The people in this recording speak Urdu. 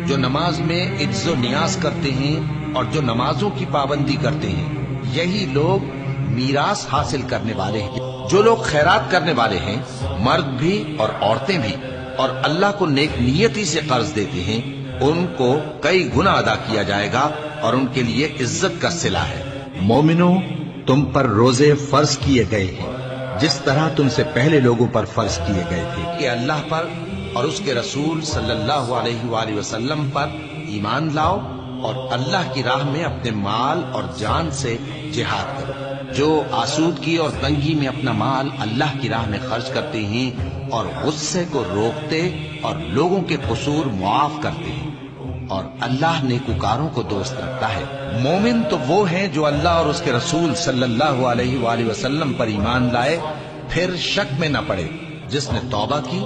جو نماز میں عجز و نیاز کرتے ہیں اور جو نمازوں کی پابندی کرتے ہیں، یہی لوگ میراث حاصل کرنے والے ہیں۔ جو لوگ خیرات کرنے والے ہیں، مرد بھی اور عورتیں بھی، اور اللہ کو نیک نیتی سے قرض دیتے ہیں، ان کو کئی گنا ادا کیا جائے گا اور ان کے لیے عزت کا صلہ ہے۔ مومنو، تم پر روزے فرض کیے گئے ہیں جس طرح تم سے پہلے لوگوں پر فرض کیے گئے تھے کہ اللہ پر اور اس کے رسول صلی اللہ علیہ وآلہ وسلم پر ایمان لاؤ اور اللہ کی راہ میں اپنے مال اور جان سے جہاد کرو۔ جو آسودگی اور تنگی میں اپنا مال اللہ کی راہ میں خرچ کرتے ہیں اور غصے کو روکتے اور لوگوں کے قصور معاف کرتے ہیں، اور اللہ نیکوکاروں کو دوست رکھتا ہے۔ مومن تو وہ ہیں جو اللہ اور اس کے رسول صلی اللہ علیہ وآلہ وسلم پر ایمان لائے، پھر شک میں نہ پڑے۔ جس نے توبہ کی